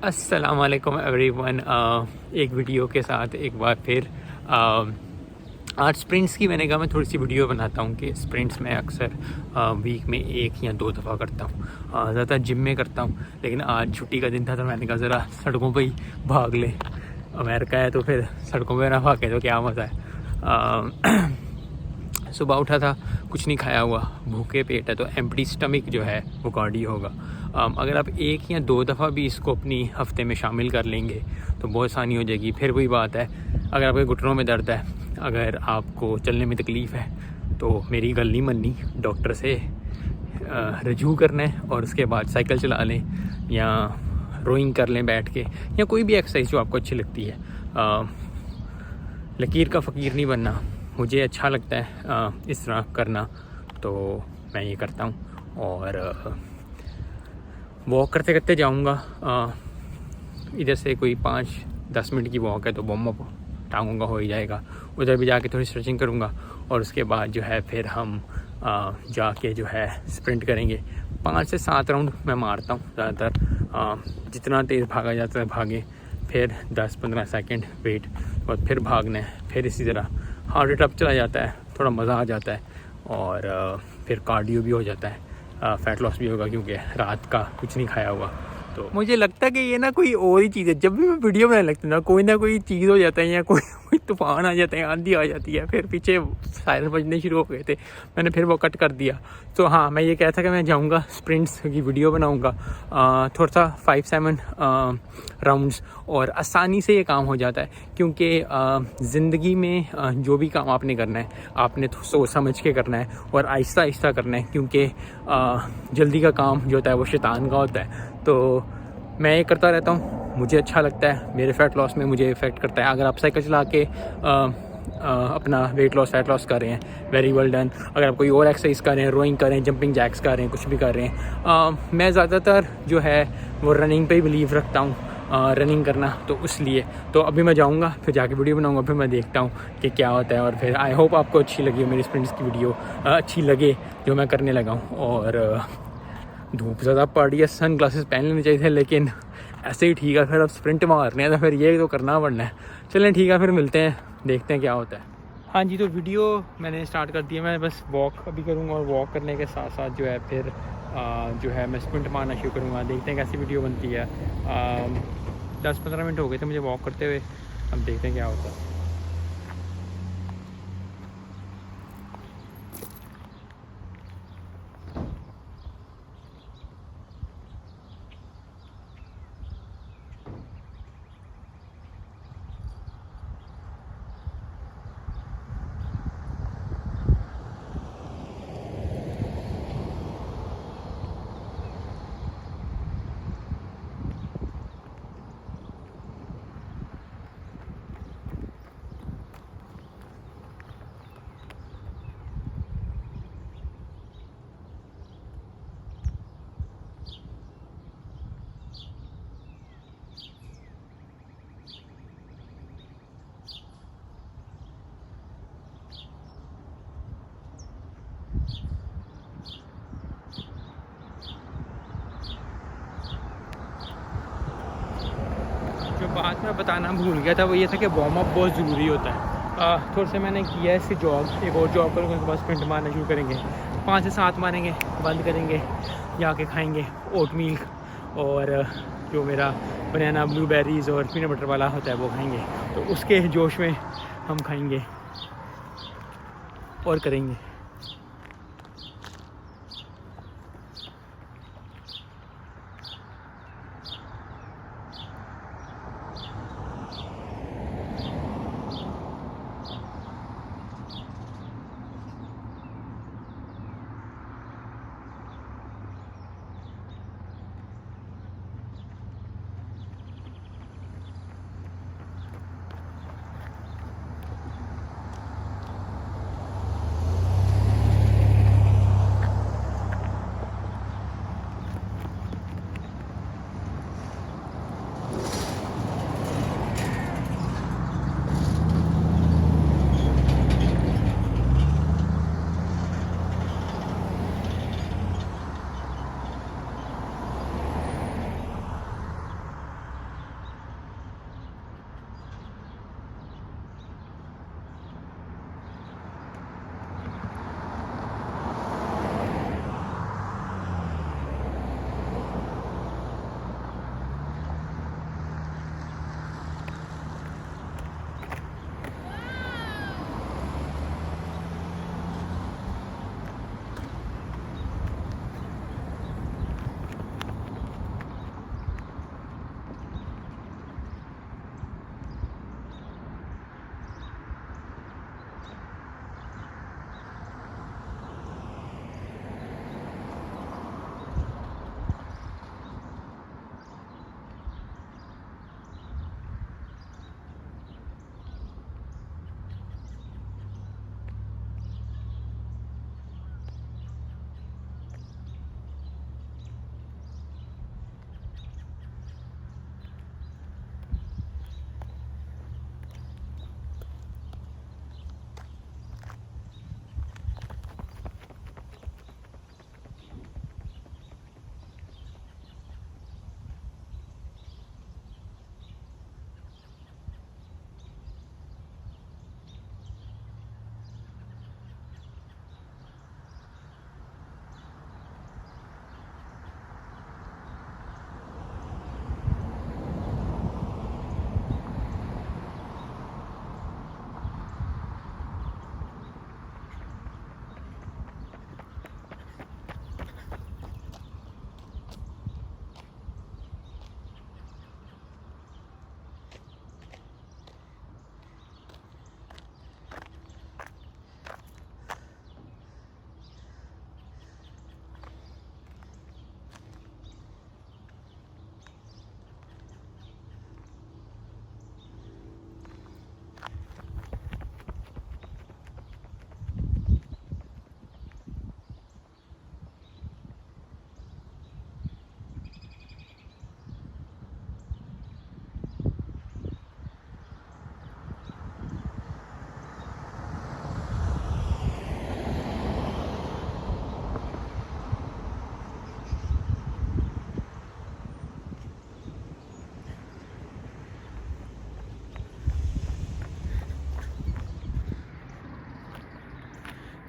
अस्सलाम वालेकुम एवरीवन। एक वीडियो के साथ एक बार फिर आज स्प्रिंट्स की मैंने कहा मैं थोड़ी सी वीडियो बनाता हूँ कि स्प्रिंट्स मैं अक्सर वीक में 1 या 2 दफ़ा करता हूँ। ज़्यादातर जिम में करता हूँ, लेकिन आज छुट्टी का दिन था तो मैंने कहा ज़रा सड़कों पे ही भाग ले। अमेरिका है तो फिर सड़कों पे ना भागे तो क्या मज़ा है। सुबह उठा था, कुछ नहीं खाया हुआ, भूखे पेट है, तो एम्प्टी स्टमक जो है वो कार्डियो होगा। अगर आप 1 या 2 दफ़ा भी इसको अपनी हफ्ते में शामिल कर लेंगे तो बहुत आसानी हो जाएगी। फिर वही बात है, अगर आपके घुटनों में दर्द है, अगर आपको चलने में तकलीफ़ है तो मेरी गल नहीं मननी, डॉक्टर से रजू करना है और उसके बाद साइकिल चला लें या रोइंग कर लें बैठ के, या कोई भी एक्सरसाइज जो आपको अच्छी लगती है। लकीर का फ़कीर नहीं बनना, मुझे अच्छा लगता है इस तरह करना, तो मैं ये करता हूँ। और वॉक करते करते जाऊँगा। इधर से कोई 5-10 मिनट की वॉक है तो वार्म अप टांगों का हो ही जाएगा। उधर भी जाके थोड़ी स्ट्रेचिंग करूँगा और उसके बाद जो है फिर हम जाके जो है स्प्रिंट करेंगे। 5 से 7 राउंड मैं मारता हूँ ज़्यादातर। जितना तेज़ भागा जाता है भागे, फिर 10-15 सेकंड वेट और फिर भागना है। फिर इसी तरह हार्ट रेट अप चला जाता है, थोड़ा मज़ा आ जाता है और फिर कार्डियो भी हो जाता है, फ़ैट लॉस भी होगा क्योंकि रात का कुछ नहीं खाया हुआ। तो मुझे लगता है कि ये ना कोई और ही चीज़ है। जब भी मैं वीडियो बनाने लगता हूँ ना कोई चीज़ हो जाता है या कोई तूफ़ान आ जाता है, आंधी आ जाती है, फिर पीछे सायरन बजने शुरू हो गए थे, मैंने फिर वो कट कर दिया। तो हाँ, मैं ये कहता कि मैं जाऊँगा स्प्रिंट्स की वीडियो बनाऊँगा, थोड़ा सा 5-7 राउंड्स, और आसानी से ये काम हो जाता है क्योंकि ज़िंदगी में जो भी काम आपने करना है आपने सोच समझ के करना है और आहिस्ता आहिस्ता करना है, क्योंकि जल्दी का काम जो होता है वो शैतान का होता है। तो मैं ये करता रहता हूँ, मुझे अच्छा लगता है, मेरे फ़ैट लॉस में मुझे इफ़ेक्ट करता है। अगर आप साइकिल चला के अपना वेट लॉस फैट लॉस कर रहे हैं, वेरी वेल डन। अगर आप कोई और एक्सरसाइज कर रहे हैं, रोइंग कर रहे हैं, जंपिंग जैक्स कर रहे हैं, कुछ भी कर रहे हैं, मैं ज़्यादातर जो है वो रनिंग पे ही बिलीव रखता हूँ, रनिंग करना। तो इसलिए तो अभी मैं जाऊँगा, फिर जाके वीडियो बनाऊँगा, फिर मैं देखता हूँ कि क्या होता है। और फिर आई होप आपको अच्छी लगी मेरी स्प्रिंट्स की वीडियो, अच्छी लगे जो मैं करने लगा हूँ। और धूप ज़्यादा पड़ रही है, सन ग्लासेस पहन लेने चाहिए थे, लेकिन ऐसे ही ठीक है। फिर अब स्प्रिंट मारने हैं तो फिर ये तो करना पड़ना है। चलें ठीक है, फिर मिलते हैं, देखते हैं क्या होता है। हाँ जी, तो वीडियो मैंने स्टार्ट कर दी है। मैं बस वॉक अभी करूँगा और वॉक करने के साथ साथ जो है फिर जो है मैं स्प्रिंट मारना शुरू करूँगा। देखते हैं कैसी वीडियो बनती है। 10-15 मिनट हो गए थे मुझे वॉक करते हुए, अब देखते हैं क्या होता है। जो बात मैं बताना भूल गया था वो ये था कि वार्म अप बहुत ज़रूरी होता है। थोड़ा सा मैंने किया है इससे जॉग, एक और जॉग करूँगा, उसके बाद स्प्रिंट मारना शुरू करेंगे। 5 से 7 मारेंगे, बंद करेंगे, जाके खाएंगे ओट मिल्क और जो मेरा बनाना ब्लूबेरीज़ और पीनट बटर वाला होता है वो खाएंगे। तो उसके जोश में हम खाएंगे और करेंगे।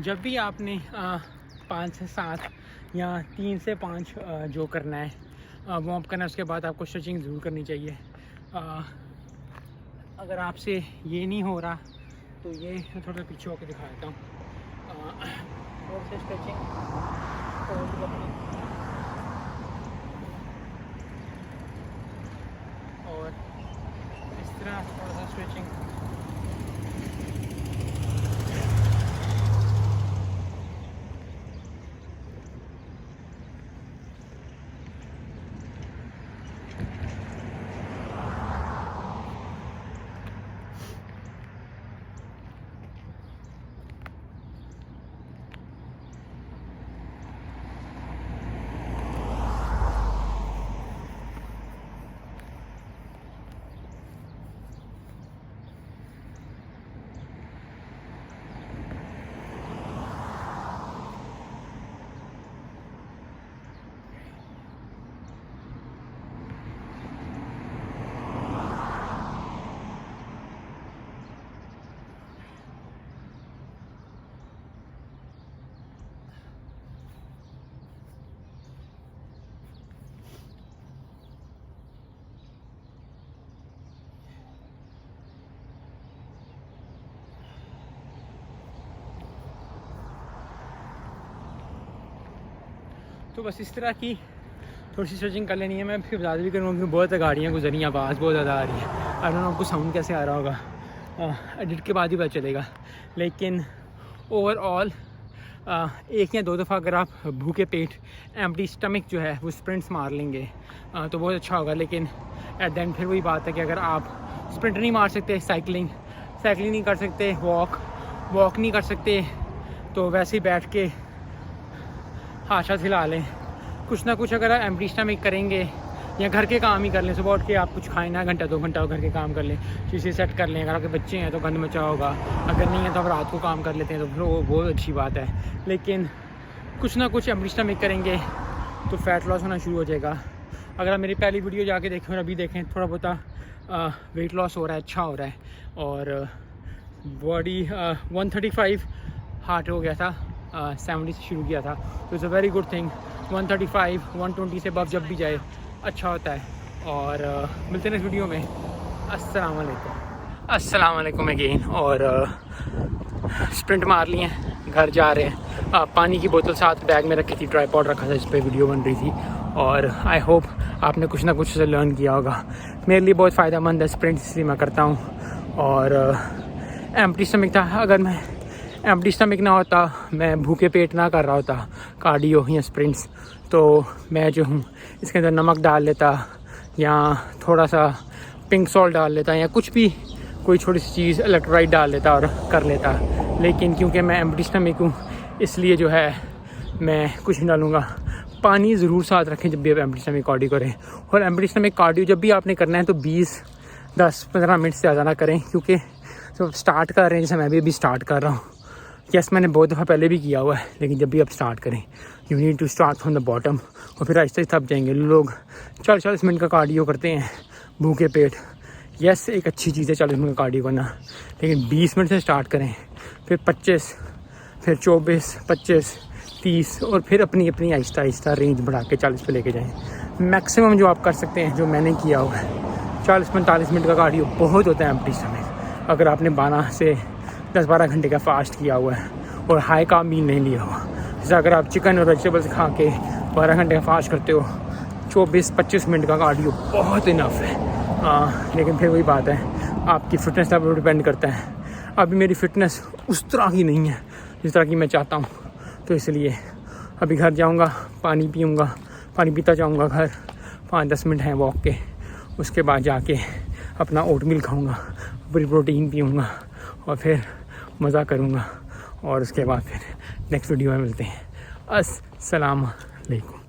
जब भी आपने 5 से 7 या 3 से 5 जो करना है वार्म अप करना है, उसके बाद आपको स्ट्रेचिंग ज़रूर करनी चाहिए। अगर आपसे ये नहीं हो रहा तो ये मैं थोड़ा पीछे होकर दिखा देता हूँ। थोड़ा सा स्ट्रेचिंग और इस तरह थोड़ा सा स्ट्रेचिंग। तो बस इस तरह की थोड़ी सी स्ट्रेचिंग कर लेनी है। मैं फिर बता भी करूँगा क्योंकि बहुत गाड़ियाँ गुजरी हैं, आवाज़ बहुत ज़्यादा आ रही है। आई डोंट नो आपको साउंड कैसे आ रहा होगा, एडिट के बाद ही पता चलेगा। लेकिन ओवरऑल 1 या 2 दफ़ा अगर आप भूखे पेट एम्प्टी स्टमक जो है वो स्प्रिंट्स मार लेंगे तो बहुत अच्छा होगा। लेकिन एट द एंड फिर वही बात है कि अगर आप स्प्रिंट नहीं मार सकते, साइकिलिंग नहीं कर सकते, वॉक नहीं कर सकते, तो वैसे ही बैठ के हाथ हिला लें। कुछ ना कुछ अगर आप एम्प्टी स्टमक करेंगे या घर के काम ही कर लें, सुबह उठ के आप कुछ खाएं ना, घंटा 2 घंटा घर के काम कर लें, चीज़ें सेट कर लें। अगर आपके बच्चे हैं तो गंद मचा होगा, अगर नहीं है तो आप रात को काम कर लेते हैं तो फिर वो बहुत अच्छी बात है। लेकिन कुछ ना कुछ एम्प्टी स्टमक करेंगे तो फ़ैट लॉस होना शुरू हो जाएगा। अगर आप मेरी पहली वीडियो जाके देखें और अभी देखें, थोड़ा बहुत वेट लॉस हो रहा है, अच्छा हो रहा है। और बॉडी 135 हार्ट हो गया था, 70 से शुरू किया था, तो it's a very good thing. 135 120 से अबव जब भी जाए अच्छा होता है। और मिलते हैं इस वीडियो में। अस्सलाम वालेकुम अगेन। और स्प्रिंट मार लिए हैं, घर जा रहे हैं। पानी की बोतल साथ बैग में रखी थी, ट्राइपॉड रखा था जिस पर वीडियो बन रही थी। और आई होप आपने कुछ ना कुछ से लर्न किया होगा। मेरे लिए बहुत फ़ायदेमंद है स्प्रिंट, इसलिए मैं करता हूँ। और एम्प्टी स्टमक था, अगर मैं एम्प्टी स्टमक ना होता, मैं भूखे पेट ना कर रहा होता कार्डियो या स्प्रिंट्स, तो मैं जो हूँ इसके अंदर नमक डाल लेता या थोड़ा सा पिंक सॉल्ट डाल लेता या कुछ भी, कोई छोटी सी चीज़ इलेक्ट्रोलाइट डाल लेता और कर लेता। लेकिन क्योंकि मैं एम्प्टी स्टमक हूँ, इसलिए जो है मैं कुछ नहीं डालूँगा। पानी ज़रूर साथ रखें जब भी आप एम्प्टी स्टमक कार्डियो करें। और एम्प्टी स्टमक कार्डियो जब भी आपने करना है तो 10-15 मिनट से ज़्यादा ना करें, क्योंकि जब स्टार्ट कर रहे हैं, जैसे मैं भी अभी स्टार्ट कर रहा हूँ, यस मैंने बहुत दफ़ा पहले भी किया हुआ है, लेकिन जब भी आप स्टार्ट करें you need to start from the bottom, और फिर आहिस्ते थक जाएंगे। लोग 40-40 मिनट का कार्डियो करते हैं भूखे पेट। यस एक अच्छी चीज़ है 40 मिनट का कार्डियो करना, लेकिन 20 मिनट से स्टार्ट करें, फिर 25, फिर 24, 25, 30, और फिर अपनी आहिस्ता रेंज बढ़ा के 40 पे लेके जाएँ। मैक्सिमम जो आप कर सकते हैं, जो मैंने किया हुआ है, 40-45 मिनट का कार्डियो बहुत होता है एम्प्टी स्टमक। अगर आपने 12 से 10-12 घंटे का फास्ट किया हुआ है और हाई का मील नहीं लिया हुआ, जैसे अगर आप चिकन और वेजिटेबल्स खा के 12 घंटे का फास्ट करते हो, 24-25 मिनट का कार्डियो बहुत इनफ है। लेकिन फिर वही बात है, आपकी फ़िटनेस लेवल पर डिपेंड करता है। अभी मेरी फ़िटनेस उस तरह की नहीं है जिस तरह की मैं चाहता हूँ, तो इसलिए अभी घर जाऊँगा, पानी पीऊँगा, पानी पीता जाऊँगा घर, 5-10 मिनट हैं वॉक के, उसके बाद जाके अपना ओट मील खाऊँगा, पूरी प्रोटीन पीऊँगा और फिर मज़ा करूँगा। और उसके बाद फिर नेक्स्ट वीडियो में मिलते हैं। अस्सलाम वालेकुम।